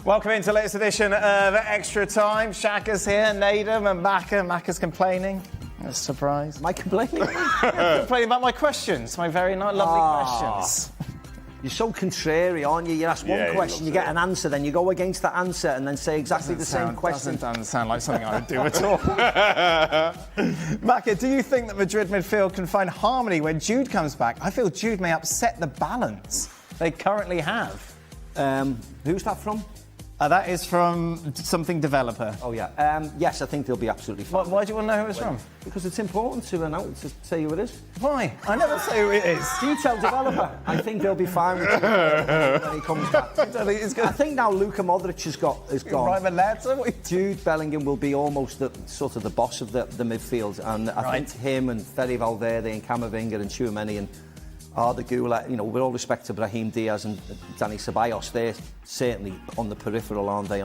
Welcome into the latest edition of Extra Time. Shaka's here, Nadem and Macca. Macca's complaining. That's a surprise. Am I complaining? Complaining about my questions, my very lovely questions. You're so contrary, aren't you? You ask one question, you get an answer, then you go against that answer and then say exactly the same question. Doesn't sound like something I would do at all. Macca, do you think that Madrid midfield can find harmony when Jude comes back? I feel Jude may upset the balance they currently have. Who's that from? That is from something developer. Oh, yeah. Yes, I think they'll be absolutely fine. Why do you want to know who it's from? Because it's important to say who it is. Why? I never say who it is. Detail developer. I think they'll be fine with it when he comes back. I think now Luka Modric is gone. Jude Bellingham will be almost sort of the boss of the midfield. And I think him and Fede Valverde and Camavinga and Tchouaméni and Arda Güler, with all respect to Brahim Diaz and Dani Ceballos, they're certainly on the peripheral, aren't they?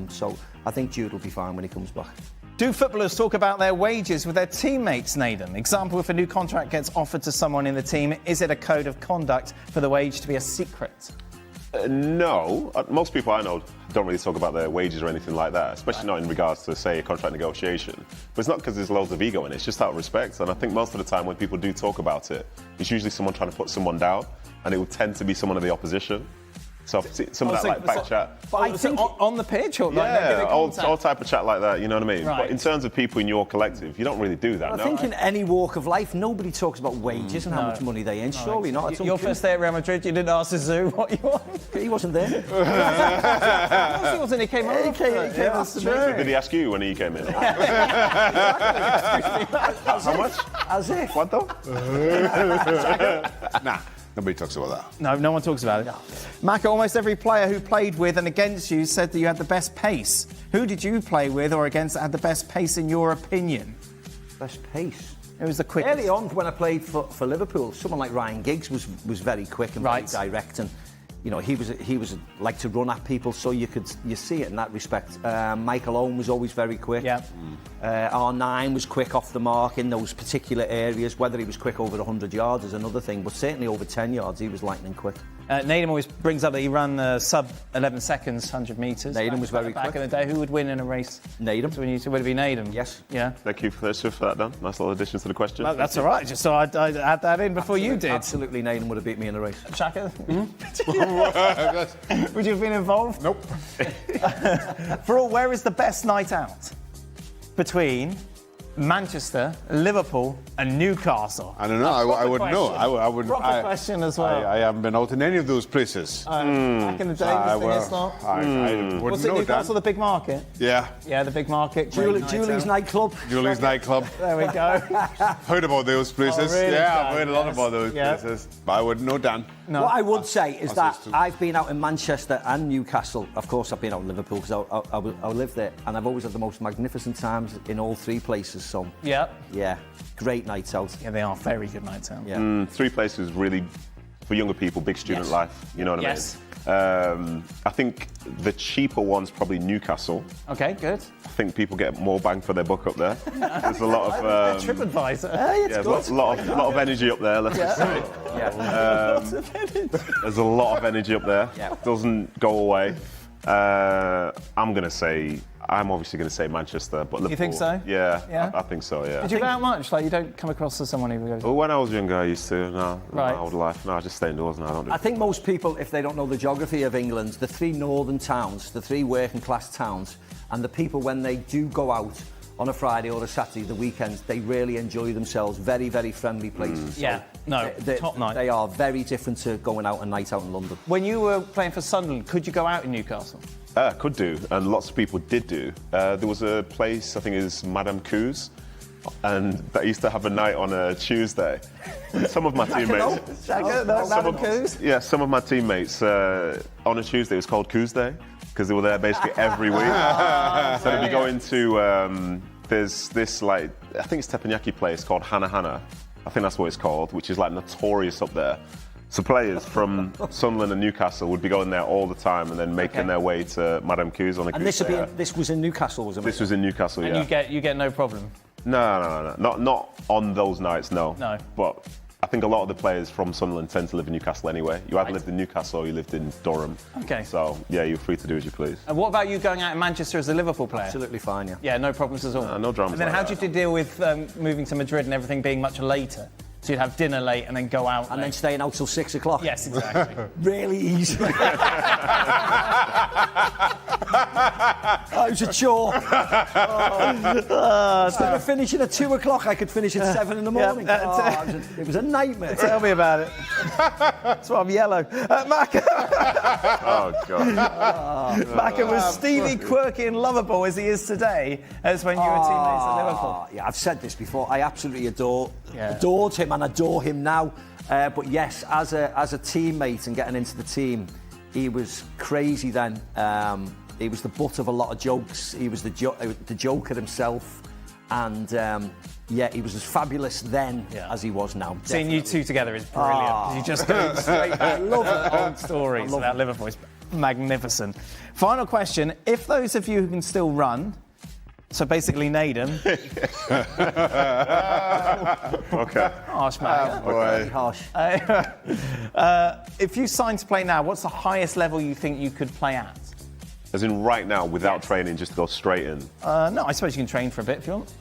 So I think Jude will be fine when he comes back. Do footballers talk about their wages with their teammates, Nathan? Example, if a new contract gets offered to someone in the team, is it a code of conduct for the wage to be a secret? No. Most people I know don't really talk about their wages or anything like that, especially not in regards to, say, a contract negotiation. But it's not because there's loads of ego in it, it's just out of respect. And I think most of the time when people do talk about it, it's usually someone trying to put someone down, and it will tend to be someone of the opposition. So some of that back chat. But I think on the pitch or all type of chat like that, you know what I mean? Right. But in terms of people in your collective, you don't really do that. I think in any walk of life, nobody talks about wages and how much money they earn. Surely not. Your first day at Real Madrid, you didn't ask Zizou what you want. He wasn't there. Of course he wasn't. He came over. Did he ask you when he came in? How much? As if. What though? Nah. Nobody talks about that. No one talks about it. Macca, almost every player who played with and against you said that you had the best pace. Who did you play with or against that had the best pace in your opinion? Best pace? It was the quickest. Early on, when I played for Liverpool, someone like Ryan Giggs was very quick and very direct, and he was like to run at people, so you see it in that respect. Michael Owen was always very quick. Yeah. R9 was quick off the mark in those particular areas. Whether he was quick over 100 yards is another thing, but certainly over 10 yards he was lightning quick. Nadem always brings up that he ran sub 11 seconds, 100 metres. Nadem was very quick. Back in the day, who would win in a race? Nadem. So would it be Nadem? Yes. Yeah. Thank you for that, Dan. Nice little addition to the question. Well, that's all right. Just so I'd add that in before you did. Absolutely, Nadem would have beat me in a race. Shaka? Would you have been involved? Nope. For all, where is the best night out? Between Manchester, Liverpool and Newcastle. I don't know. I wouldn't know. I wouldn't. Proper question as well. I haven't been out in any of those places. Back in the day, this thing is not. I wouldn't Was it know, Newcastle, Dan. the big market? Yeah. Yeah, the big market. Julie's nightclub. Julie's nightclub. There we go. Heard about those places. Oh, really? Yeah, I've heard a lot about those places. But I wouldn't know, Dan. No. What I would say is that I've been out in Manchester and Newcastle. Of course, I've been out in Liverpool because I live there, and I've always had the most magnificent times in all three places. So yeah, great nights out. Yeah, they are very good nights out. Yeah. Three places really, for younger people, big student life. You know what I mean? I think the cheaper one's probably Newcastle. Okay, good. I think people get more bang for their buck up there. There's a lot of TripAdvisor. there's a lot of energy up there. Let's just say. There's a lot of energy up there. Yeah. Doesn't go away. I'm obviously going to say Manchester, but Liverpool. You think so? Yeah. I think so. Yeah. Did you go out much? Like, you don't come across as someone who goes. Well, when I was younger, I used to. No, Right. my old life. No, I just stay indoors now. I don't do. I think most people, if they don't know the geography of England, the three northern towns, the three working class towns, and the people when they do go out on a Friday or a Saturday, the weekends, they really enjoy themselves. Very, very friendly places. Top night. They are very different to going out a night out in London. When you were playing for Sunderland, could you go out in Newcastle? Could do, and lots of people did do. There was a place, I think it was Madame Cou's, and that used to have a night on a Tuesday. And some of my teammates... some of my teammates, on a Tuesday, it was called Cou's Day, because they were there basically every week. So they'd be going to... there's this, like, I think it's teppanyaki place called Hana Hana. I think that's what it's called, which is, like, notorious up there. So players from Sunderland and Newcastle would be going there all the time and then making their way to Madame Cou's on a And this was in Newcastle, wasn't it? This was in Newcastle, And you get no problem? No. Not on those nights, no. No. But think a lot of the players from Sunderland tend to live in Newcastle anyway. You either lived in Newcastle or you lived in Durham. Okay. So, yeah, you're free to do as you please. And what about you going out in Manchester as a Liverpool player? Absolutely fine, yeah. Yeah, no problems at all. No dramas. And then like how that. did you deal with moving to Madrid and everything being much later? So you'd have dinner late and then go out And late. then staying out till 6 o'clock. Yes, exactly. Really easy. That was a chore. Instead of finishing at 2 o'clock, I could finish at 7 in the morning. It was a nightmare. Tell me about it. That's why I'm yellow. Macca. Oh, God. Macca was steely, quirky and lovable as he is today as when you were teammates at Liverpool. Yeah, I've said this before. I absolutely adored him and adore him now. But yes, as a teammate and getting into the team, he was crazy then. He was the butt of a lot of jokes. He was the joker himself. And he was as fabulous then as he was now. Seeing you two together is brilliant. You just go straight back. I love old stories about Liverpool. It's magnificent. Final question. If those of you who can still run, so basically Naden. Okay. Harsh, man. Very harsh. If you signed to play now, what's the highest level you think you could play at? As in right now, without training, just go straight in. No, I suppose you can train for a bit if you want.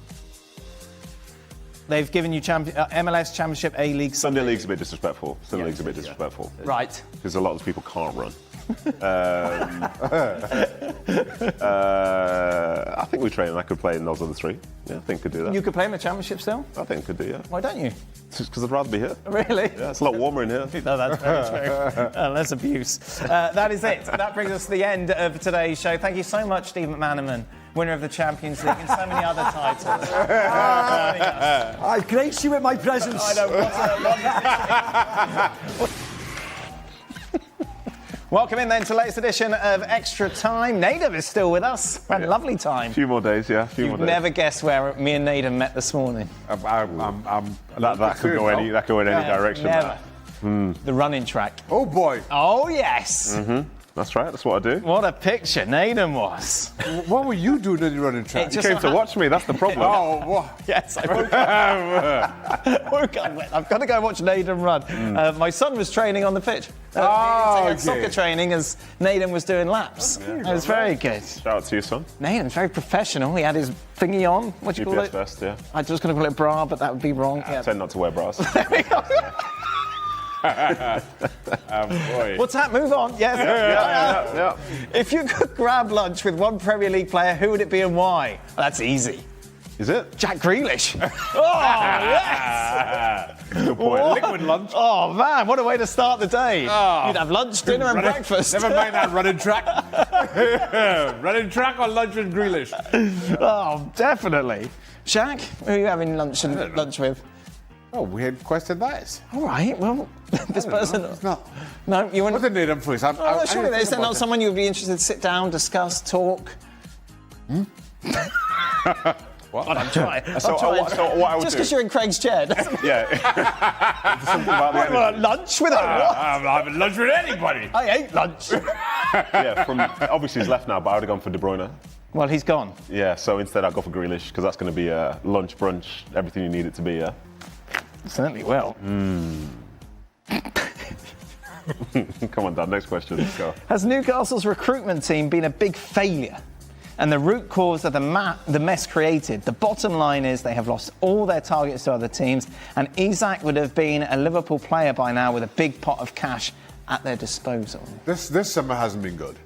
They've given you MLS Championship, A-League. Sunday League's a bit disrespectful. Sunday League's a bit disrespectful. Right. Because a lot of people can't run. I think we train and I could play in those other three. Yeah, I think I could do that. You could play in the Championship still? I think I could do, yeah. Why don't you? Just because I'd rather be here. Really? Yeah, it's a lot warmer in here. No, that's very true. Less abuse. That is it. That brings us to the end of today's show. Thank you so much, Steve McManaman, winner of the Champions League and so many other titles. I grace you with my presence. I know. Welcome in then to the latest edition of Extra Time. Naden is still with us. We had a lovely time. A few more days, yeah. You'd never guess where me and Naden met this morning. That could go any direction. Never. The running track. Oh, boy. Oh, yes. Mm-hmm. That's right, that's what I do. What a picture Naden was. What were you doing when you running track? You came to watch me, that's the problem. Oh, what? Yes, I woke up. I've got to go watch Naden run. My son was training on the pitch. He had soccer training as Naden was doing laps. It was very good. Shout out to your son. Naden's very professional. He had his thingy on. What do you call it? vest, yeah. I was just going to call it bra, but that would be wrong. I tend not to wear bras. There we go. Boy. What's that? Move on. Yes. Yeah. If you could grab lunch with one Premier League player, who would it be and why? Well, that's easy. Is it? Jack Grealish. Oh, yes. Good point. Liquid lunch. Oh, man, what a way to start the day. You'd have lunch, dinner and breakfast. Never mind that running track. Running track or lunch with Grealish? Oh, definitely. Shaq, who are you having lunch with? Oh, we had question that. All right, well, this person... It's not. No, you want... What's the name of first? Surely there's not someone you'd be interested to sit down, discuss, talk? What? I'm trying. So what I would Just do... because you're in Craig's chair doesn't Yeah. Something about the energy. lunch with what? I'm having lunch with anybody. I ate lunch. Yeah, obviously he's left now, but I would have gone for De Bruyne. Well, he's gone. Yeah, so instead I'd go for Grealish, because that's going to be lunch, brunch, everything you need it to be, yeah. Certainly will. Come on, Dad, next question, let's go. Has Newcastle's recruitment team been a big failure? And the root cause of the mess created? The bottom line is they have lost all their targets to other teams, and Isak would have been a Liverpool player by now with a big pot of cash at their disposal. This summer hasn't been good.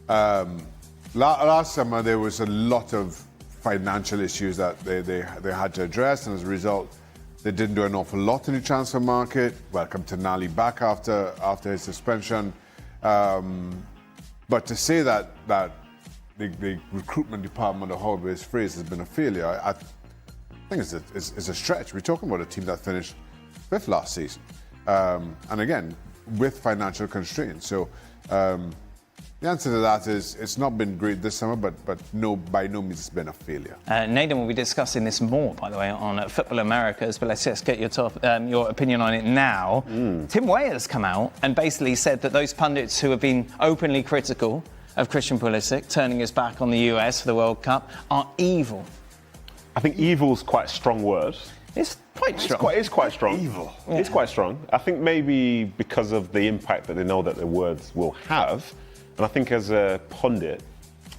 Last summer there was a lot of financial issues that they had to address, and as a result, they didn't do an awful lot in the transfer market. Welcome to Nali back after his suspension. But to say that the recruitment department of Hallways Phrase has been a failure, I think it's a stretch. We're talking about a team that finished 5th last season. And again, with financial constraints. So the answer to that is it's not been great this summer, but no, by no means it's been a failure. Naden will be discussing this more, by the way, on Football Americas, but let's just get your opinion on it now. Tim Weah has come out and basically said that those pundits who have been openly critical of Christian Pulisic turning his back on the US for the World Cup are evil. I think evil's quite a strong word. It's quite strong. It's quite strong. Evil. Yeah. It's quite strong. I think maybe because of the impact that they know that their words will have, and I think as a pundit,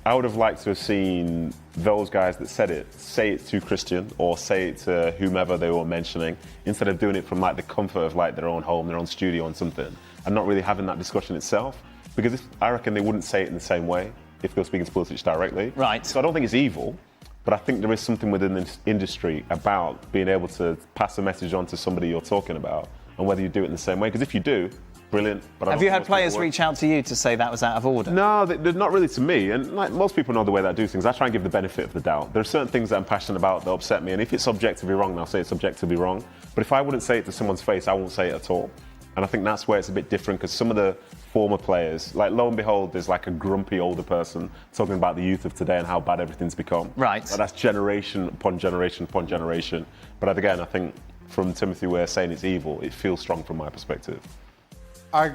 I would have liked to have seen those guys that said it say it to Christian or say it to whomever they were mentioning, instead of doing it from like the comfort of like their own home, their own studio and something, and not really having that discussion itself. Because I reckon they wouldn't say it in the same way if they were speaking to Pulisic directly. Right. So I don't think it's evil, but I think there is something within this industry about being able to pass a message on to somebody you're talking about, and whether you do it in the same way. Because if you do, brilliant. But have you had players reach out to you to say that was out of order? No, they're not really to me. And like most people know the way that I do things, I try and give the benefit of the doubt. There are certain things that I'm passionate about that upset me, and if it's objectively wrong, I'll say it's objectively wrong. But if I wouldn't say it to someone's face, I won't say it at all. And I think that's where it's a bit different, because some of the former players, like lo and behold, there's like a grumpy older person talking about the youth of today and how bad everything's become. Right. But that's generation upon generation upon generation. But again, I think from Timothy Weir saying it's evil, it feels strong from my perspective. I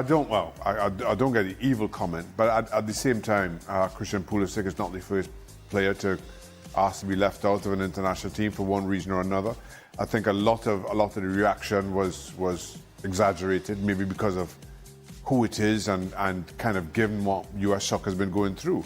don't get the evil comment, but at the same time, Christian Pulisic is not the first player to ask to be left out of an international team for one reason or another. I think a lot of the reaction was exaggerated, maybe because of who it is and kind of given what US soccer has been going through.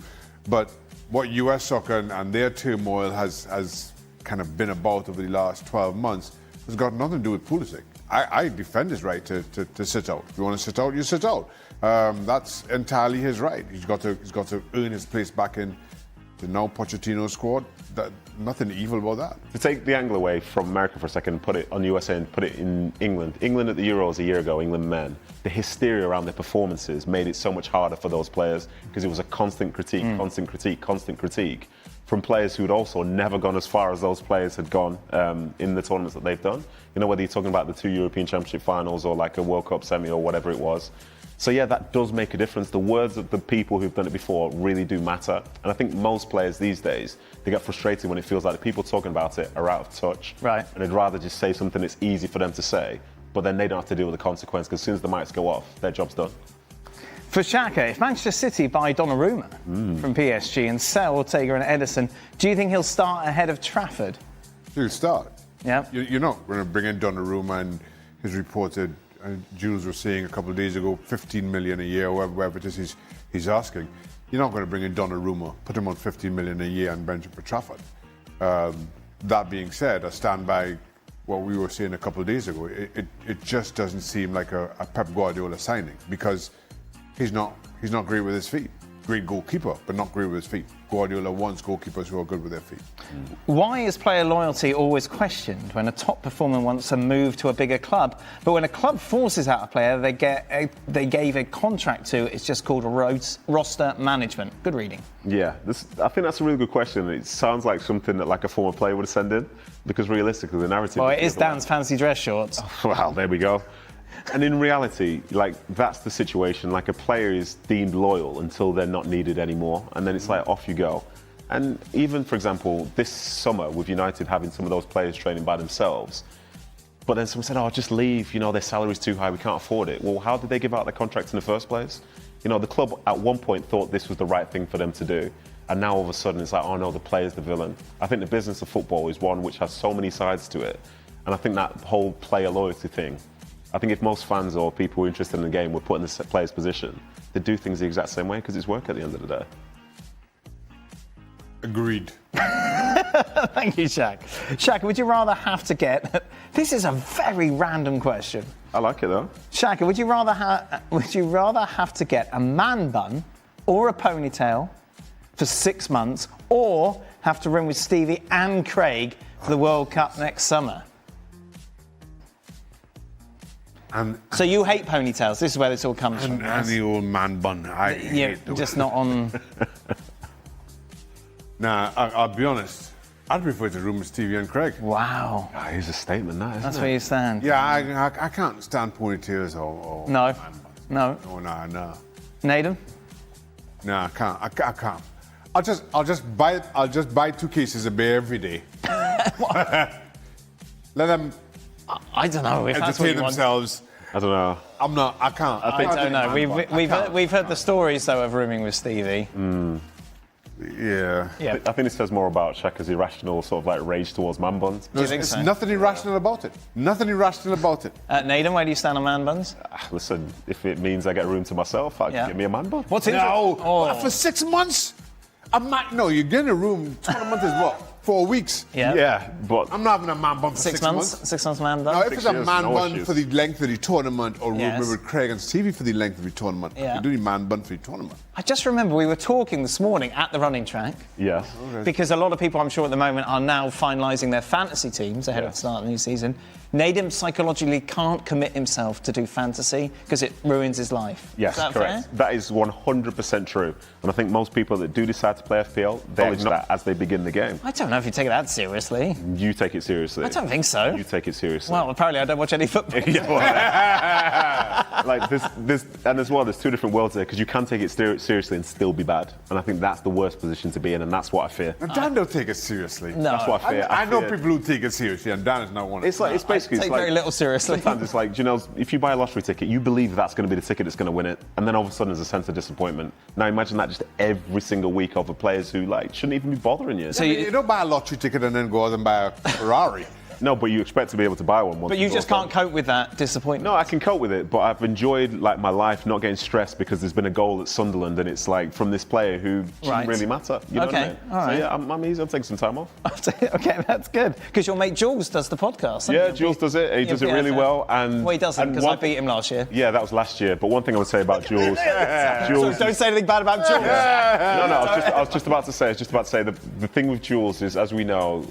But what US soccer and their turmoil has kind of been about over the last 12 months has got nothing to do with Pulisic. I defend his right to sit out. If you want to sit out, you sit out. That's entirely his right. He's got to earn his place back in the now Pochettino squad. Nothing evil about that. To take the angle away from America for a second, put it on USA and put it in England. England at the Euros a year ago, England men, the hysteria around their performances made it so much harder for those players, because it was a constant critique, constant critique from players who had also never gone as far as those players had gone in the tournaments that they've done. You know, whether you're talking about the 2 European Championship finals or like a World Cup semi or whatever it was. So yeah, that does make a difference. The words of the people who've done it before really do matter. And I think most players these days, they get frustrated when it feels like the people talking about it are out of touch. Right. And they'd rather just say something that's easy for them to say, but then they don't have to deal with the consequence, because as soon as the mics go off, their job's done. For Xhaka, if Manchester City buy Donnarumma from PSG and sell Ortega and Ederson, do you think he'll start ahead of Trafford? He'll start. Yeah. You're not going to bring in Donnarumma and his reported, Jules was saying a couple of days ago, 15 million a year, or whatever it is he's asking. You're not going to bring in Donnarumma, put him on 15 million a year and bench him for Trafford. That being said, I stand by what we were saying a couple of days ago. It just doesn't seem like a Pep Guardiola signing, because he's not great with his feet. Great goalkeeper, but not great with his feet. Guardiola wants goalkeepers who are good with their feet. Why is player loyalty always questioned when a top performer wants to move to a bigger club, but when a club forces out a player they gave a contract to, it's just called roster management? Good reading. Yeah, I think that's a really good question. It sounds like something that like a former player would send in, because realistically the narrative... Well, it is Dan's fancy dress shorts. Well, there we go. And in reality, like, that's the situation. Like, a player is deemed loyal until they're not needed anymore, and then it's like, off you go. And even, for example, this summer with United having some of those players training by themselves, but then someone said, oh, just leave, you know, their salary's too high, we can't afford it. Well, how did they give out their contracts in the first place? You know, the club at one point thought this was the right thing for them to do, and now all of a sudden it's like, oh no, the player's the villain. I think the business of football is one which has so many sides to it, and I think that whole player loyalty thing, I think if most fans or people who are interested in the game were put in the player's position, they'd do things the exact same way, because it's work at the end of the day. Agreed. Thank you, Shaq. Shaq, would you rather have to get... This is a very random question. I like it though. Shaka, would you rather have to get a man bun or a ponytail for 6 months, or have to room with Stevie and Craig for the World Cup next summer? So you hate ponytails. This is where this all comes from. And the old man bun. I hate the just not on... Nah, I'll be honest. I'd prefer to room with Stevie and Craig. Wow. Oh, here's a statement, that, isn't That's it? where you stand. Yeah, I can't stand ponytails or No. man buns. No. No, nah. Naden? No, I can't. I can't. I'll just buy 2 cases of beer every day. Let them I don't know if that's what entertain you want. themselves. I don't know. I can't. I don't know. We've heard the stories though of rooming with Stevie. Yeah. Yeah. I think it says more about Xhaka's irrational sort of like rage towards man buns. Do you think There's so? nothing irrational about it. Nothing irrational about it. Nathan, where do you stand on man buns? Listen, if it means I get room to myself, give me a man bun. What's No, interesting? for 6 months? No, you're getting a room. Tournament is what? 4 weeks. Yeah. But I'm not having a man bun for 6 months. 6 months man bun. Now, if it's a 6 years, man no bun issues. for the length of the tournament, or Yes. room with Craig and Stevie for the length of the tournament, Yeah. you do the man bun for the tournament. I just remember we were talking this morning at the running track. yes. Because a lot of people, I'm sure, at the moment are now finalising their fantasy teams ahead of the start of the new season. Nadim psychologically can't commit himself to do fantasy because it ruins his life. Yes, is that correct. fair? That is 100% true. And I think most people that do decide to play FPL, they acknowledge that as they begin the game. I don't know if you take it that seriously. You take it seriously. I don't think so. You take it seriously. Well, apparently I don't watch any football. Yeah, well, like there's and as well, there's two different worlds there because you can take it seriously and still be bad, and I think that's the worst position to be in, and that's what I fear. And Dan don't take it seriously. No. That's what I fear. I know fear- people who take it seriously, and Dan is not one of It's like it's basically take it's like, very little seriously. Sometimes it's like, you know, if you buy a lottery ticket, you believe that's going to be the ticket that's going to win it, and then all of a sudden there's a sense of disappointment. Now imagine that just every single week over players who like shouldn't even be bothering you. So you don't buy a lottery ticket and then go out and buy a Ferrari. No, but you expect to be able to buy one once. But you it's just all can't done. cope with that disappointment. No, I can cope with it, but I've enjoyed like my life not getting stressed because there's been a goal at Sunderland and it's like from this player who shouldn't Right. really matter. You know Okay, what I mean? all right. So yeah, I'm easy. I'm taking some time off. Okay, that's good. Because your mate Jules does the podcast. Yeah, doesn't he? Jules does it. He does it Yeah, really fair. well. And Well, he doesn't and because I one- beat him last year. Yeah, that was last year. But one thing I would say about Jules, So Jules. don't say anything bad about Jules. No, I was just about to say the thing with Jules is, as we know,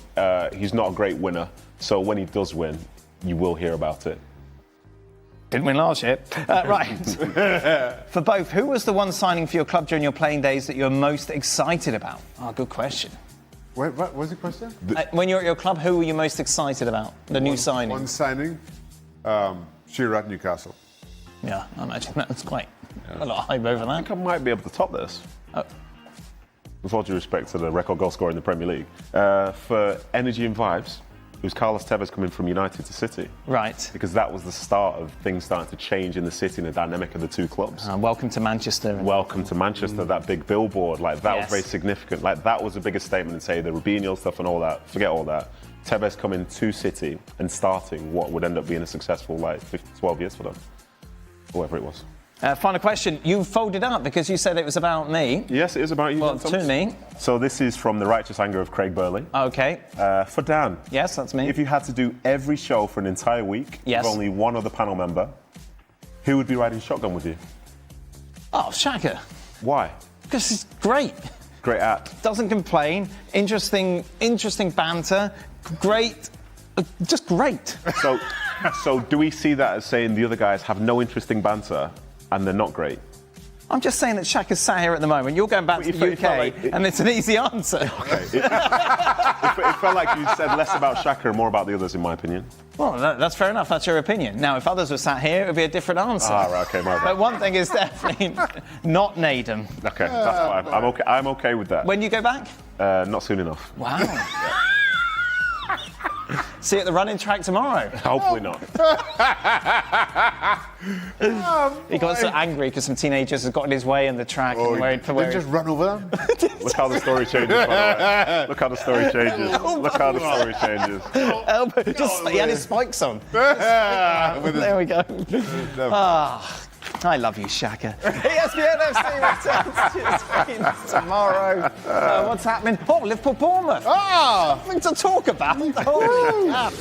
he's not a great winner. So when he does win, you will hear about it. Didn't win last year. Right. For both, who was the one signing for your club during your playing days that you're most excited about? Oh, good question. Wait, what was the question? When you're at your club, who were you most excited about? The new signing? One signing, Shearer at Newcastle. Yeah, I imagine that's quite a lot of hype over I that. think I might be able to top this. With all due respect to the record goal scorer in the Premier League. For energy and vibes, it was Carlos Tevez coming from United to City. Right. Because that was the start of things starting to change in the city and the dynamic of the two clubs. Welcome to Manchester. Welcome to Manchester, that big billboard, like that Yes. was very significant. Like that was a bigger statement than say the Rubinho stuff and all that. Forget all that. Tevez coming to City and starting what would end up being a successful 12 years for them. Whatever it was. Final question. You folded up because you said it was about me. Yes, it is about you. Well, Dan to Thomas. me. So this is from The Righteous Anger of Craig Burley. Okay. For Dan. Yes, that's me. If you had to do every show for an entire week Yes. with only one other panel member, who would be riding shotgun with you? Oh, Shaka. Why? Because he's great. Great at. Doesn't complain. Interesting banter. Great. Just great. So do we see that as saying the other guys have no interesting banter and they're not great? I'm just saying that Shaka's sat here at the moment. You're going back But to it the felt UK, like it- and it's an easy answer. Okay. It felt like you said less about Shaka and more about the others, in my opinion. Well, that's fair enough. That's your opinion. Now, if others were sat here, it would be a different answer. Ah, right, okay, my bad. But one thing is definitely not Nadem. Okay, that's fine. I'm okay with that. When you go back? Not soon enough. Wow. See you at the running track tomorrow. Hopefully not. He got so angry because some teenagers had got in his way in the track and They just run over them. Look how the story changes, by the way. Look how the story changes. Look how the story changes. He had his spikes on. There we go. I love you, Shaka. ESPN FC returns to the screens tomorrow. What's happening? Oh, Liverpool Bournemouth. Something to talk about. Holy cow.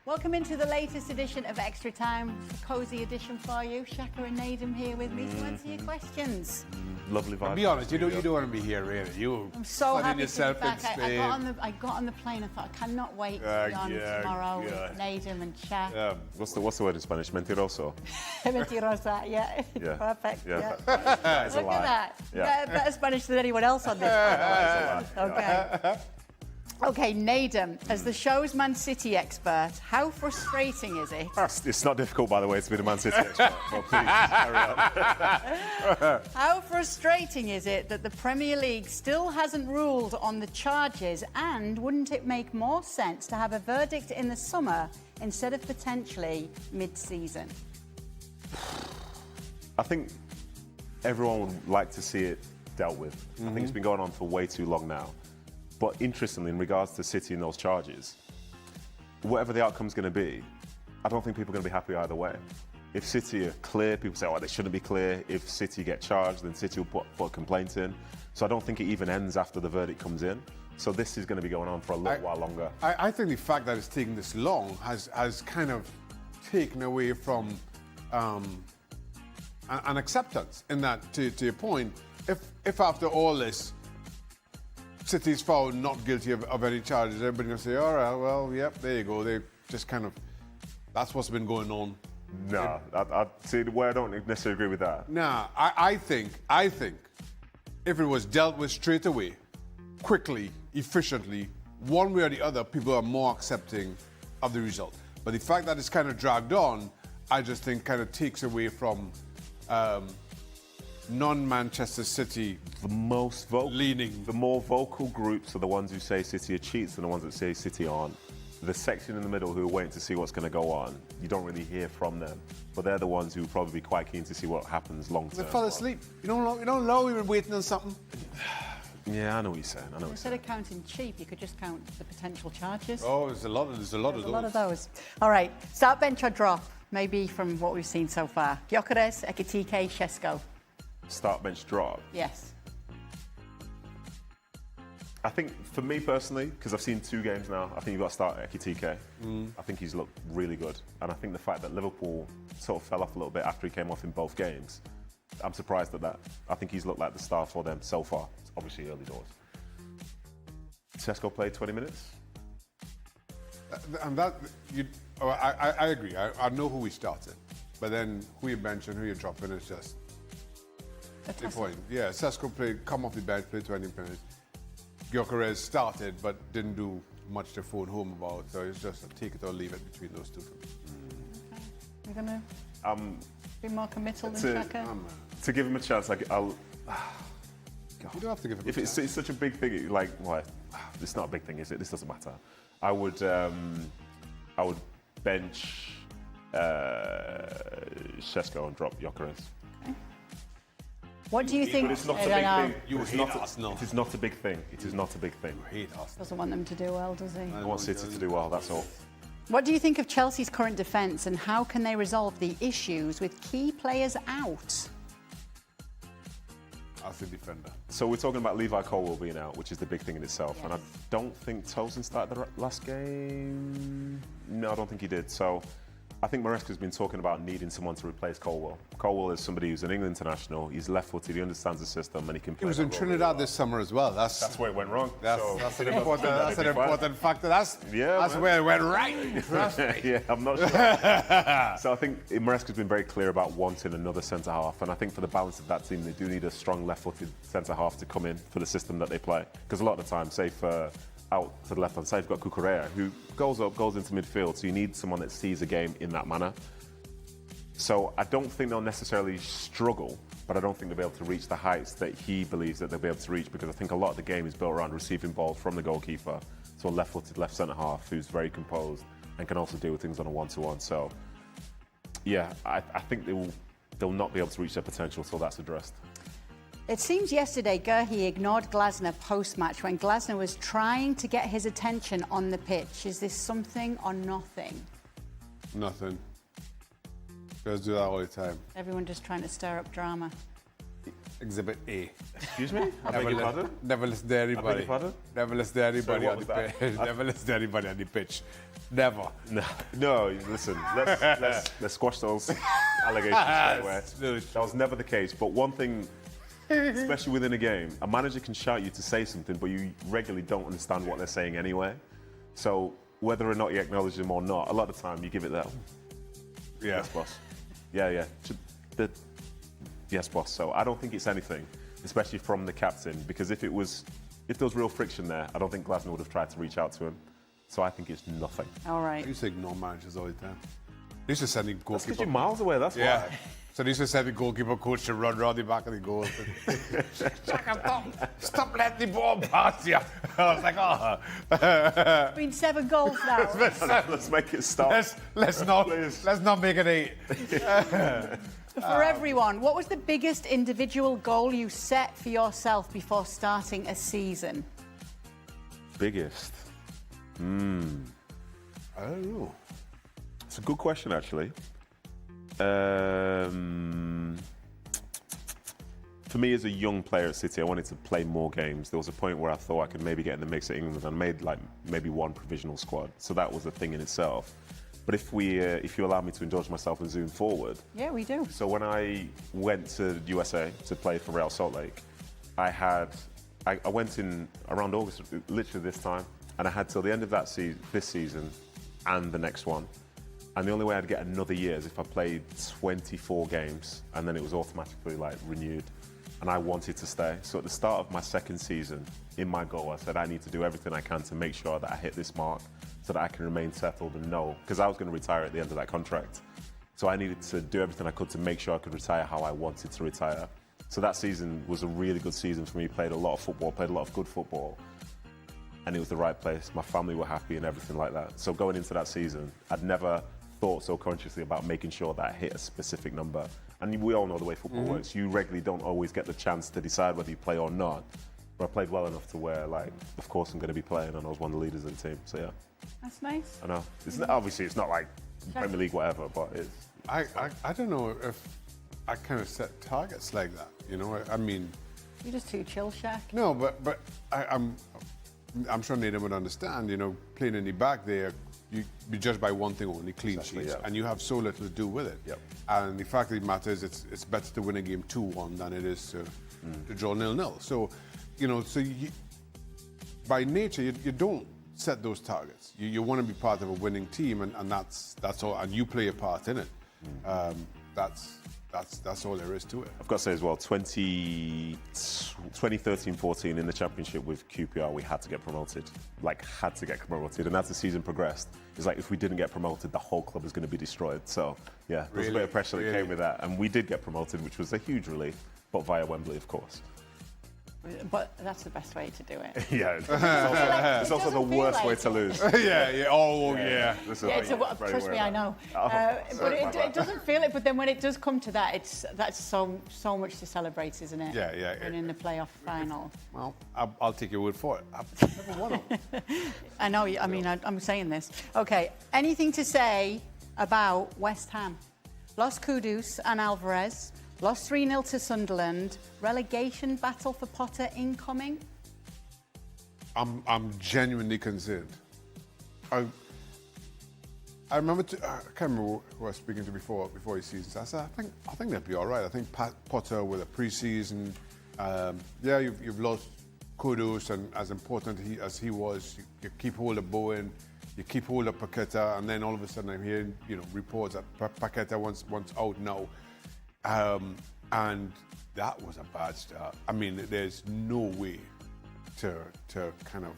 Welcome into the latest edition of Extra Time. It's a cosy edition for you. Shaka and Nadem here with me to answer your questions. Lovely vibe. Be honest, you don't want to be here, really. I'm so finding happy to be yourself back. in I got on the plane and thought I cannot wait to be on yeah, tomorrow yeah. with Nadem and Shaq. What's the word in Spanish? Mentiroso. Mentirosa, yeah. Yeah. Perfect. Yeah. Yeah. It's a Look lie. at that. Yeah. Better Spanish than anyone else on this panel. Okay. Okay, Nadem, as the show's Man City expert, how frustrating is it? It's not difficult, by the way, to be the Man City expert. Well, please, carry on. How frustrating is it that the Premier League still hasn't ruled on the charges, and wouldn't it make more sense to have a verdict in the summer instead of potentially mid-season? I think everyone would like to see it dealt with. I think it's been going on for way too long now. But interestingly, in regards to City and those charges, whatever the outcome's going to be, I don't think people are going to be happy either way. If City are clear, people say, oh, they shouldn't be clear. If City get charged, then City will put a complaint in. So I don't think it even ends after the verdict comes in. So this is going to be going on for a little while longer. I think the fact that it's taking this long has kind of taken away from an acceptance in that, to your point, if after all this, City's found not guilty of any charges, everybody will say, all right, well, yep, there you go. They just kind of, that's what's been going on. No, I see where I don't necessarily agree with that. Nah, I think if it was dealt with straight away, quickly, efficiently, one way or the other, people are more accepting of the result. But the fact that it's kind of dragged on, I just think kind of takes away from non-Manchester City The most vocal, leaning. the more vocal groups are the ones who say City are cheats and the ones that say City aren't. The section in the middle who are waiting to see what's going to go on, you don't really hear from them. But they're the ones who will probably be quite keen to see what happens long term. They fell asleep. You don't know we were waiting on something. Yeah, I know what you're saying. Instead of counting cheap, you could just count the potential charges. Oh, there's a lot of There's those. a lot of those. All right, start, bench or drop, maybe from what we've seen so far. Gyökeres, Ekitike, Šeško. Start, bench, drop. Yes. I think for me personally, because I've seen 2 games now, I think you've got to start Ekitike. I think he's looked really good. And I think the fact that Liverpool sort of fell off a little bit after he came off in both games, I'm surprised at that. I think he's looked like the star for them so far. It's obviously early doors. Šeško played 20 minutes. And that, I agree. I know who we started. But then who you bench and who you drop in is just the point. Yeah, Šeško come off the bench, played 20 minutes. Gyökeres started but didn't do much to phone home about, so it's just a take it or leave it between those two for me. Okay. You're going to be more committal than Xhaka? To give him a chance, I'll. You don't have to give him If it's such a big thing, like, why? It's not a big thing, is it? This doesn't matter. I would bench Šeško and drop Gyökeres. What do you think? But it's not a big thing. You hate Arsenal. It is not a big thing. It is not a big thing. You hate Arsenal. Doesn't want them to do well, does he? I want City to do well, that's all. What do you think of Chelsea's current defence and how can they resolve the issues with key players out? As a defender. So we're talking about Levi Colwill being out, which is the big thing in itself. Yes. And I don't think Tosin started the last game. No, I don't think he did. So I think Maresca's been talking about needing someone to replace Colwill. Colwill is somebody who's an England international. He's left-footed. He understands the system, and he can play. He was in Trinidad this summer as well. That's where it went wrong. That's an important factor. That's where it went right. Trust me. Yeah, I'm not sure. So I think Maresca's been very clear about wanting another centre-half, and I think for the balance of that team, they do need a strong left-footed centre-half to come in for the system that they play. Because a lot of the time, say for out to the left-hand side, you've got Cucurella, who goes up, goes into midfield, so you need someone that sees a game in that manner. So I don't think they'll necessarily struggle, but I don't think they'll be able to reach the heights that he believes that they'll be able to reach, because I think a lot of the game is built around receiving balls from the goalkeeper to a left-footed left centre-half who's very composed and can also deal with things on a one-to-one. So, yeah, I think they'll not be able to reach their potential until that's addressed. It seems yesterday Guehi ignored Glasner post-match when Glasner was trying to get his attention on the pitch. Is this something or nothing? Nothing. Guys do that all the time. Everyone just trying to stir up drama. Exhibit A. Excuse me? I beg your pardon? Never listen to anybody. I beg your pardon? Never listen to anybody Sorry, on what the was pitch. Never listen to anybody on the pitch. Never. No, listen, let's squash those allegations straight away. That was never the case. But one thing, especially within a game, a manager can shout you to say something, but you regularly don't understand what they're saying anyway. So whether or not you acknowledge them or not, a lot of the time you give it that. Yeah. Yes, boss. Yeah. Yes, boss. So I don't think it's anything, especially from the captain, because if there was real friction there, I don't think Glasner would have tried to reach out to him. So I think it's nothing. All right. I used to ignore managers all the time. They used to send the That's goalkeeper. because you're miles away, that's why. So they used to send the goalkeeper coach to run around the back of the goal. Stop letting the ball pass you. I was like, oh. It's been 7 goals now. Let's make it stop. Let's not make it 8. For everyone, what was the biggest individual goal you set for yourself before starting a season? Biggest? I don't know. It's a good question, actually. For me, as a young player at City, I wanted to play more games. There was a point where I thought I could maybe get in the mix at England, and made like maybe one provisional squad. So that was a thing in itself. But if you allow me to indulge myself and zoom forward. Yeah, we do. So when I went to the USA to play for Real Salt Lake, I went in around August, literally this time, and I had till the end of this season and the next one. And the only way I'd get another year is if I played 24 games, and then it was automatically like renewed. And I wanted to stay. So at the start of my second season, in my goal, I said I need to do everything I can to make sure that I hit this mark so that I can remain settled and know, because I was going to retire at the end of that contract. So I needed to do everything I could to make sure I could retire how I wanted to retire. So that season was a really good season for me. Played a lot of football, played a lot of good football. And it was the right place. My family were happy and everything like that. So going into that season, I'd never thought so consciously about making sure that I hit a specific number. And we all know the way football works. You regularly don't always get the chance to decide whether you play or not. But I played well enough to where, like, of course I'm going to be playing, and I was one of the leaders of the team. So yeah. That's nice. I know. Obviously, it's not like Premier League, whatever, but it's. I don't know if I kind of set targets like that. You know, I mean. You're just too chill, Shaq. No, but I'm sure Nathan would understand. You know, playing in the back there, you be judged by one thing only, clean sheets, yeah. and you have so little to do with it. Yep. And the fact of the matter is, it's better to win a game 2-1 than it is to draw 0-0. So, you know, by nature, you don't set those targets. You want to be part of a winning team, and that's all. And you play a part in it. That's all there is to it. I've got to say as well, 2013-14 in the championship with QPR, we had to get promoted. And as the season progressed, it's like if we didn't get promoted, the whole club is going to be destroyed. So yeah, there was a bit of pressure that came with that, and we did get promoted, which was a huge relief, but via Wembley, of course. But that's the best way to do it. Yeah, it's also the worst way to lose. yeah. Oh, yeah. Trust me, I know. But it doesn't feel it. But then when it does come to that, that's so much to celebrate, isn't it? Yeah. And in the playoff final. Well, I'll take your word for it. I've never won them. I know. I mean, I'm saying this. Okay. Anything to say about West Ham? Lost Kudus and Alvarez. Lost 3-0 to Sunderland. Relegation battle for Potter incoming? I'm genuinely concerned. I remember, I can't remember who I was speaking to before his season. I said, I think they'll be all right. I think Potter with a pre-season, you've lost Kudus, and as important as he was, you keep hold of Bowen, you keep hold of Paqueta, and then all of a sudden I'm hearing, reports that Paqueta wants out now. And that was a bad start. I mean, there's no way to kind of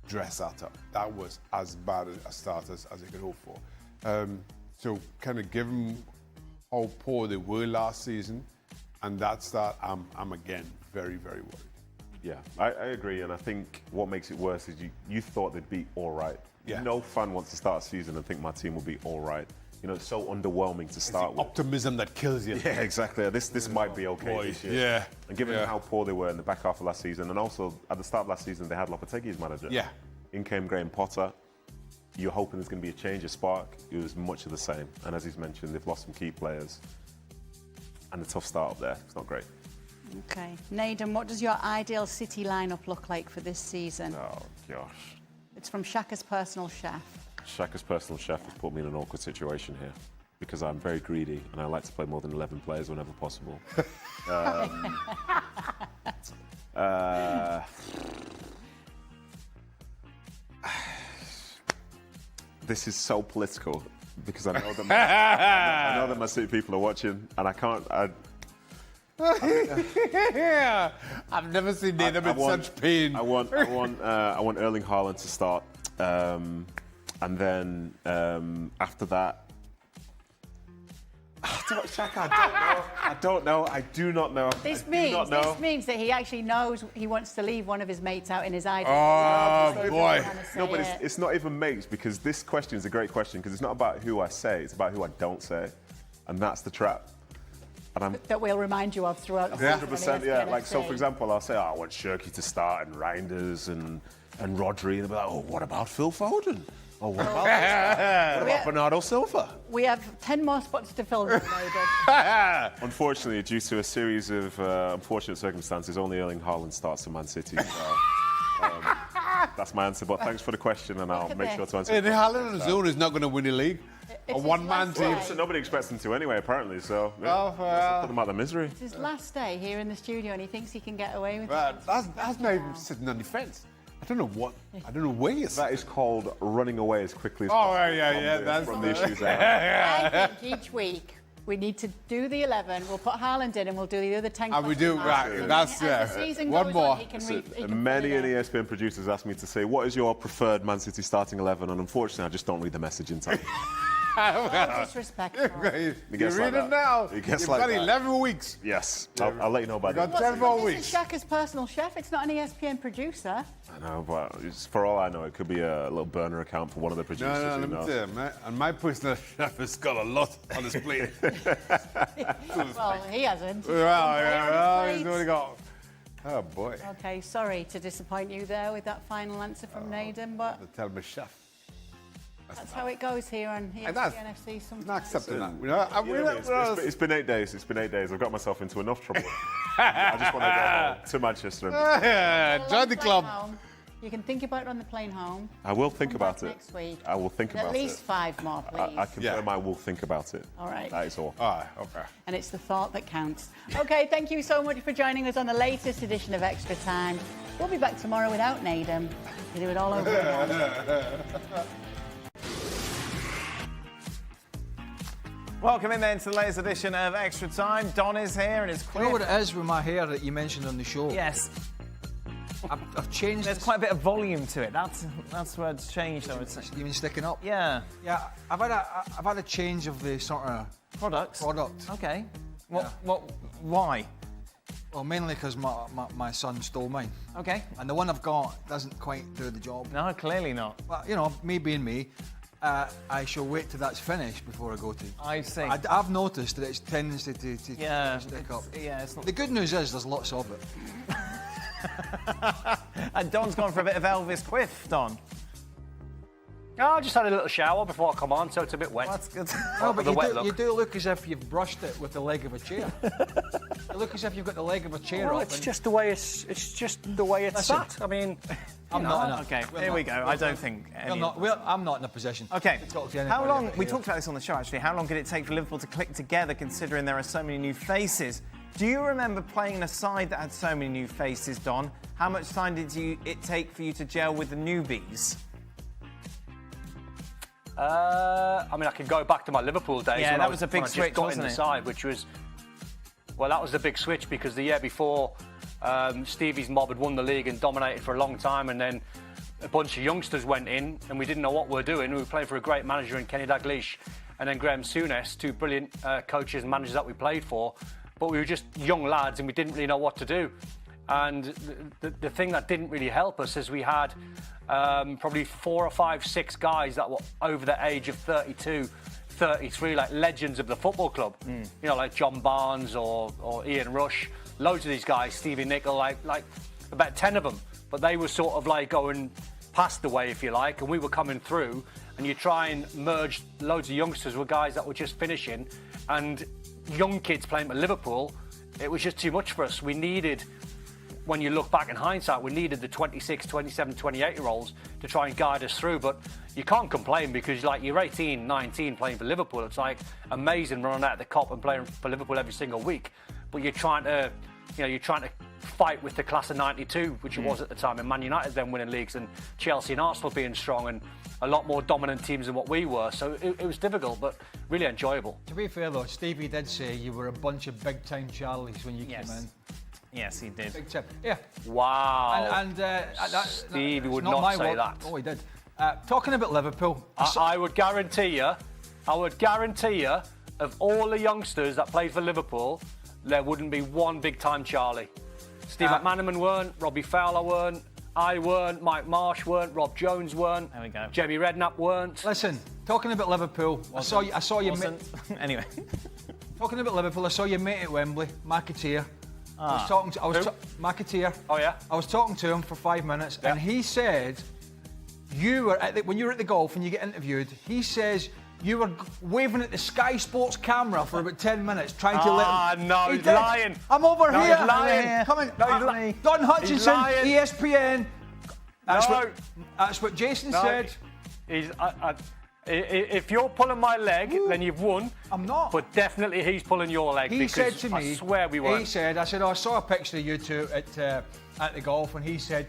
dress that up. That was as bad a start as they could hope for. So kind of given how poor they were last season, and that start, I'm again very, very worried. Yeah, I agree, and I think what makes it worse is you thought they'd be all right. Yeah. No fan wants to start a season and think my team will be all right. It's so underwhelming to start with. Optimism that kills you. Yeah, exactly. This might be okay this year. Yeah. And given how poor they were in the back half of last season, and also at the start of last season, they had Lopetegui as manager. Yeah. In came Graham Potter. You're hoping there's going to be a change, a spark. It was much of the same. And as he's mentioned, they've lost some key players. And a tough start up there. It's not great. Okay. Naden, what does your ideal City lineup look like for this season? Oh, gosh. It's from Shaka's personal chef. Shaka's personal chef has put me in an awkward situation here because I'm very greedy and I like to play more than 11 players whenever possible. This is so political because I know that my City people are watching, and I can't. I've never seen Nathan in such pain. I want Erling Haaland to start. And then after that, I don't know. I do not know. This means that he actually knows he wants to leave one of his mates out in his idol. Oh, boy. No, but it's not even mates, because this question is a great question because it's not about who I say, it's about who I don't say. and that's the trap. And That we'll remind you of throughout the season. 100%, yeah. Like, so for example, I'll say, I want Shirky to start and Reinders and Rodri, and they'll be like, oh, what about Phil Foden? Oh, what about Bernardo Silva? We have 10 more spots to fill. Unfortunately, due to a series of unfortunate circumstances, only Erling Haaland starts for Man City. So, that's my answer. But thanks for the question, and I'll make sure to answer. And Haaland on his own is not going to win the league. It's A one-man his team. last So day. nobody expects him to anyway, apparently. So yeah, put them out of misery. It's his last day here in the studio, and he thinks he can get away with Right, it. that's not even sitting on the fence. I don't know where he is. That is called running away as quickly as Oh, possible yeah, that's from the issues there. I think each week we need to do the 11. We'll put Haaland in, and we'll do the other 10. And we do, right, that's, As the season one goes more. On, he can he can Many fill an it in. ESPN producers asked me to say, what is your preferred Man City starting 11? And unfortunately, I just don't read the message in time. Oh, disrespectful. You gets read like it that. now. It gets You've like got that. 11 weeks. Yes, I'll let you know about got that. 10 more This weeks. is Shaka's personal chef. It's not an ESPN producer. I know, but for all I know, it could be a little burner account for one of the producers. No, who let me knows? tell you, man. And my personal chef has got a lot on his plate. Well, he hasn't. He's only got. Oh boy. Okay, sorry to disappoint you there with that final answer from Naden, but Tell me, chef. that's how it goes here on that's- ESPN FC sometimes. Not accepting that. You know, It's been 8 days. It's been 8 days. I've got myself into enough trouble. I just want to go home to Manchester. And join the Plane club. home. You can think about it on the plane home. I will think Come about back it. next week. I will think At about least it. 5 more, please. I confirm I will think about it. All right. That is all. All right, okay. And it's the thought that counts. Okay, thank you so much for joining us on the latest edition of Extra Time. We'll be back tomorrow without Naden to do it all over again. Welcome in then to the latest edition of Extra Time. Don is here and it's You know what it is with my hair that you mentioned on the show? Yes, I've changed there's this. quite a bit of volume to it. That's where it's changed, I would say. You mean sticking up? Yeah. Yeah, I've had a change of the sort of Products. product. Okay. Why? Well, mainly because my son stole mine. Okay. And the one I've got doesn't quite do the job. No, clearly not. But, you know, me being me, I shall wait till that's finished before I go to. I see. I've noticed that it's tendency to Yeah, stick up. Yeah, it's not. The good news is there's lots of it. And Don's gone for a bit of Elvis Quiff, Don. No, I just had a little shower before I come on, so it's a bit wet. That's good. No, but the wet look. you do look as if you've brushed it with the leg of a chair. You look as if you've got the leg of a chair Well, up. it's and- just the way it's just the way it's Listen. sat. I mean, I'm not in a, Okay, we're here we not- go. I don't think any I'm not in a position. Okay. to talk to How anybody long? about We hair. talked about this on the show actually. How long did it take for Liverpool to click together, considering there are so many new faces? Do you remember playing in a side that had so many new faces, Don? How much time did it take for you to gel with the newbies? I mean, I could go back to my Liverpool days. Yeah, when that I was a big when I just switch, got wasn't in the it? side, which was, well, that was the big switch because the year before, Stevie's mob had won the league and dominated for a long time, and then a bunch of youngsters went in, and we didn't know what we were doing. We were playing for a great manager in Kenny Dalglish, and then Graham Souness, 2 brilliant coaches and managers that we played for, but we were just young lads and we didn't really know what to do. And the thing that didn't really help us is we had probably 4 or 5, 6 guys that were over the age of 32, 33, like legends of the football club. You know, like John Barnes or Ian Rush. Loads of these guys, Stevie Nicol, like about 10 of them. But they were sort of like going past the way, if you like, and we were coming through. And you try and merge loads of youngsters with guys that were just finishing. And young kids playing for Liverpool, it was just too much for us. We needed, when you look back in hindsight, we needed the 26, 27, 28-year-olds to try and guide us through. But you can't complain because, like, you're 18, 19 playing for Liverpool. It's like amazing running out of the Kop and playing for Liverpool every single week. But you're trying to fight with the class of 92, which it was at the time, and Man United then winning leagues, and Chelsea and Arsenal being strong, and a lot more dominant teams than what we were. So it was difficult, but really enjoyable. To be fair though, Stevie did say you were a bunch of big time Charlies when you Yes. came in. Yes, he did. Big time. Yeah. Wow. And Stevie would it's not my say word. that. Oh, he did. Talking about Liverpool, I would guarantee you, of all the youngsters that played for Liverpool, there wouldn't be one big-time Charlie. Steve McManaman weren't, Robbie Fowler weren't, I weren't, Mike Marsh weren't, Rob Jones weren't, There we go. Jamie Redknapp weren't. listen, Talking about Liverpool, I saw you. Anyway. Talking about Liverpool, I saw your mate at Wembley, McAteer. McAteer. Oh yeah. I was talking to him for 5 minutes, and he said you were when you were at the golf and you get interviewed. He says you were waving at the Sky Sports camera for about 10 minutes, trying to let him. No, he's lying. I'm over here. He's lying. Come on. No, he's lying. Don Hutchinson, lying. ESPN. That's what Jason said. If you're pulling my leg, then you've won. I'm not. But definitely he's pulling your leg. He said to me, I swear we weren't. He said, I saw a picture of you two at the golf, and he said,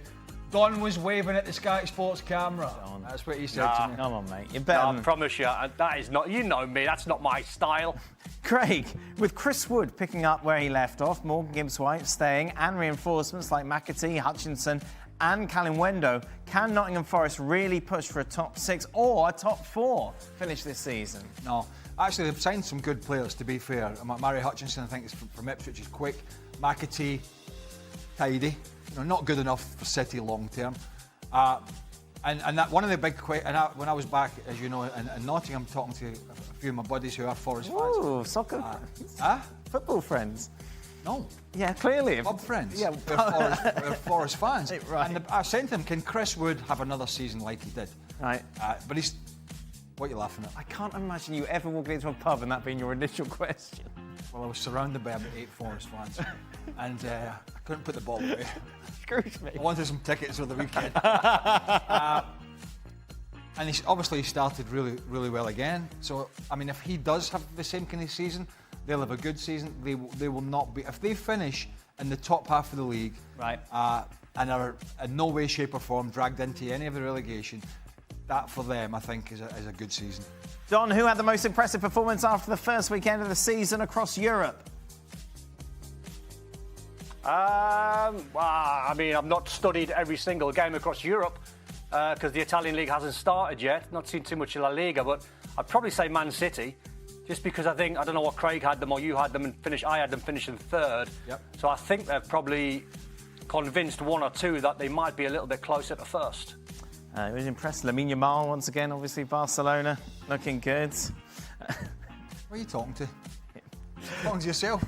Don was waving at the Sky Sports camera. That's what he said to me. Come on, mate. You're better. I promise you, that is not. You know me. That's not my style. Craig, with Chris Wood picking up where he left off, Morgan Gibbs-White staying, and reinforcements like McAtee, Hutchinson, and Callum Wendo, can Nottingham Forest really push for a top 6 or a top 4 finish this season? No. Actually, they've signed some good players, to be fair. Murray Hutchinson, I think, is from Ipswich, is quick. McAtee, tidy. Not good enough for City long term. And that one of the big when I was back, as you know, in Nottingham, talking to a few of my buddies who are Forest fans. Ooh, soccer friends. Football friends. No. Yeah, clearly. Pub friends. Yeah, they're Forest fans. Right. And I said to him, can Chris Wood have another season like he did? Right. But he's... What are you laughing at? I can't imagine you ever walking into a pub and that being your initial question. Well, I was surrounded by about 8 Forest fans. And I couldn't put the ball away. Scrooge me. I wanted some tickets for the weekend. And he started really, really well again. So, I mean, if he does have the same kind of season, they'll have a good season. They will not be... If they finish in the top half of the league... Right. And are in no way, shape or form dragged into any of the relegation, that for them, I think, is a good season. Don, who had the most impressive performance after the first weekend of the season across Europe? I mean, I've not studied every single game across Europe because the Italian league hasn't started yet. Not seen too much of La Liga, but I'd probably say Man City, just because I don't know what Craig had them or you had them I had them finishing third. Yep. So I think they've probably convinced one or two that they might be a little bit closer to first. It was impressive. Lamine Yamal, once again, obviously Barcelona, looking good. What are you talking to? Talking to yourself.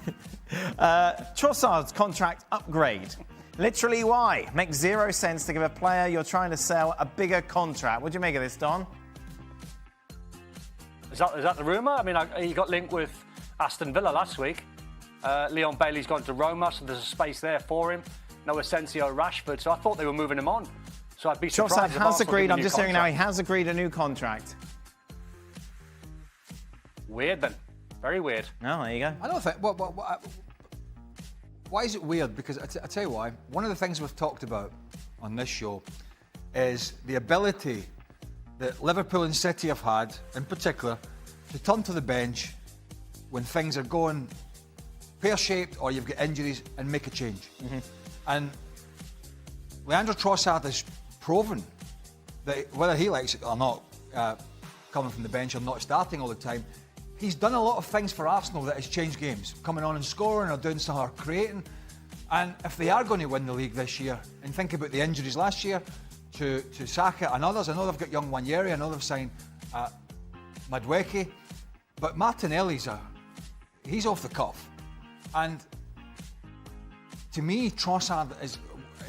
Trossard's contract upgrade. Literally why? Makes zero sense to give a player you're trying to sell a bigger contract. What do you make of this, Don? Is that the rumour? I mean, he got linked with Aston Villa last week. Leon Bailey's gone to Roma, so there's a space there for him. No Asensio, Rashford, so I thought they were moving him on. So I'd be surprised. Trossard has agreed. I'm just hearing now he has agreed a new contract. Weird then. Very weird. Oh, there you go. I don't think... Why is it weird? Because I tell you why. One of the things we've talked about on this show is the ability that Liverpool and City have had, in particular, to turn to the bench when things are going pear-shaped or you've got injuries and make a change. Mm-hmm. And Leandro Trossard has proven that whether he likes it or not, coming from the bench or not starting all the time, he's done a lot of things for Arsenal that has changed games, coming on and scoring or doing some or creating. And if they are going to win the league this year, and think about the injuries last year to Saka and others, I know they've got young Nwaneri, I know they've signed Madueke, but Martinelli's he's off the cuff. And to me, Trossard is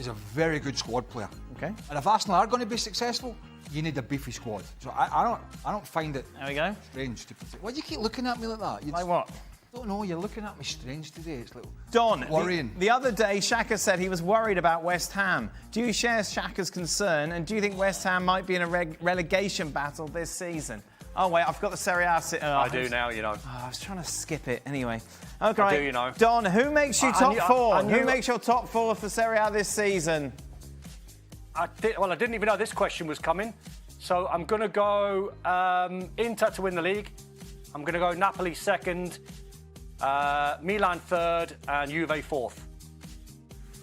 a very good squad player. Okay. And if Arsenal are going to be successful, you need a beefy squad. So I don't find it there we go. strange to consider. Why do you keep looking at me like that? Like what? I don't know, you're looking at me strange today. It's like Don, worrying. The other day, Xhaka said he was worried about West Ham. Do you share Xhaka's concern, and do you think West Ham might be in a relegation battle this season? Oh, wait, I've got the Serie A. I do now, you know. Oh, I was trying to skip it anyway. Okay. I do, you know. Don, who makes you top four? Who makes your top four for Serie A this season? I didn't even know this question was coming. So I'm going to go Inter to win the league. I'm going to go Napoli second, Milan third, and Juve fourth.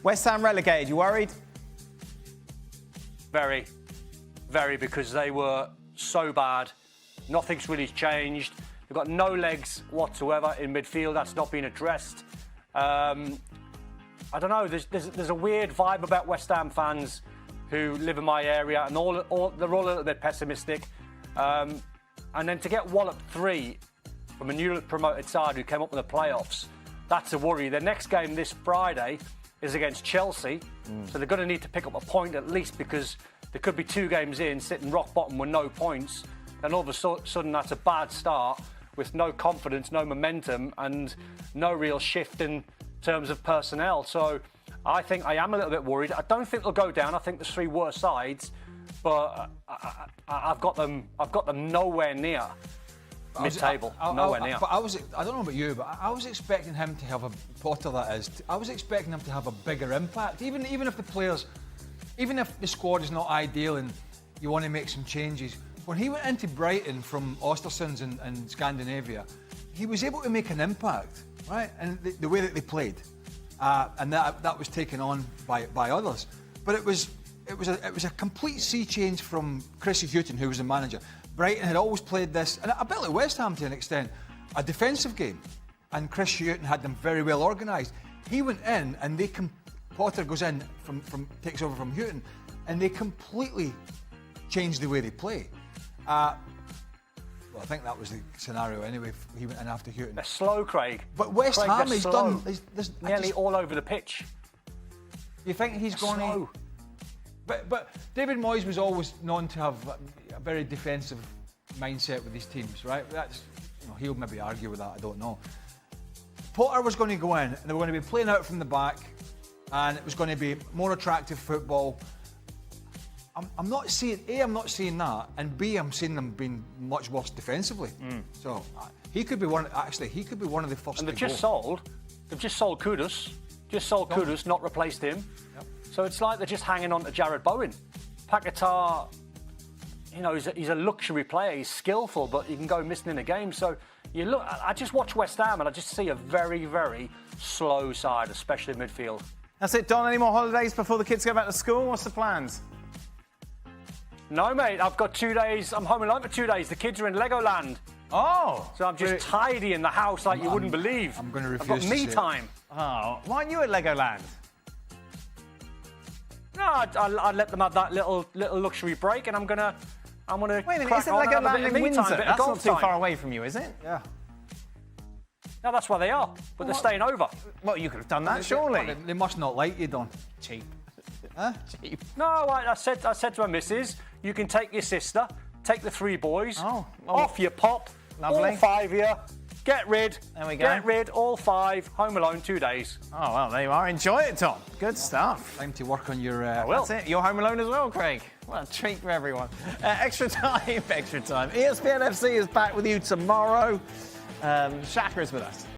West Ham relegated, you worried? Very, very, because they were so bad. Nothing's really changed. They've got no legs whatsoever in midfield. That's not been addressed. I don't know. There's a weird vibe about West Ham fans who live in my area, and they're all a little bit pessimistic. And then to get walloped 3 from a newly promoted side who came up in the playoffs, that's a worry. Their next game this Friday is against Chelsea, so they're going to need to pick up a point at least, because there could be 2 games in, sitting rock bottom with no points, and all of a sudden that's a bad start with no confidence, no momentum, and no real shift in terms of personnel. So I think I am a little bit worried. I don't think they'll go down. I think there's 3 worse sides, but I've got them nowhere near mid-table, nowhere near. But I don't know about you, but I was expecting him to have Potter, that is. I was expecting him to have a bigger impact, even if the players, even if the squad is not ideal and you want to make some changes. When he went into Brighton from Östersunds in Scandinavia, he was able to make an impact, right? And the way that they played, and that was taken on by others. But it was a complete sea change from Chrissy Hughton, who was the manager. Brighton had always played this, and a bit like West Ham to an extent, a defensive game. And Chris Hughton had them very well organised. He went in, and Potter goes in, takes over from Hughton, and they completely changed the way they play. Well, I think that was the scenario anyway. He went in after Hughton. They're slow, Craig. But West Ham, he's done... Nearly all over the pitch. You think he's going to... But David Moyes was always known to have a very defensive mindset with his teams, right? That's, he'll maybe argue with that, I don't know. Potter was going to go in, and they were going to be playing out from the back, and it was going to be more attractive football. I'm not seeing that, and B, I'm seeing them being much worse defensively. So he could be one. Actually, he could be one of the first. And they've just sold Kudus. Kudus, not replaced him. Yep. So it's like they're just hanging on to Jared Bowen. Paquetá, he's a luxury player. He's skillful, but he can go missing in a game. So you look. I just watch West Ham, and I just see a very, very slow side, especially midfield. That's it, Don. Any more holidays before the kids go back to school? What's the plans? No, mate. I've got 2 days. I'm home alone for 2 days. The kids are in Legoland. Oh. So I'm just tidying the house like you wouldn't believe. I'm going to refuse. I've got me time. Oh, why aren't you at Legoland? No, I let them have that little luxury break, and I'm gonna. Wait a minute, isn't Legoland in Windsor? That's not too far away from you, is it? Yeah. No, that's where they are, but they're staying over. Well, you could have done that, surely. They must not like you, Don. Cheap. Huh? Cheap. No, I said to my missus, you can take your sister, take the 3 boys, off you pop, Lovely. all 5 of you, get rid. There we go. Get rid, all 5, home alone 2 days. Oh, well, there you are. Enjoy it, Tom. Good stuff. Time to work on your... That's it. You're home alone as well, Craig. What a treat for everyone. Extra time. ESPN FC is back with you tomorrow. Shaka is with us.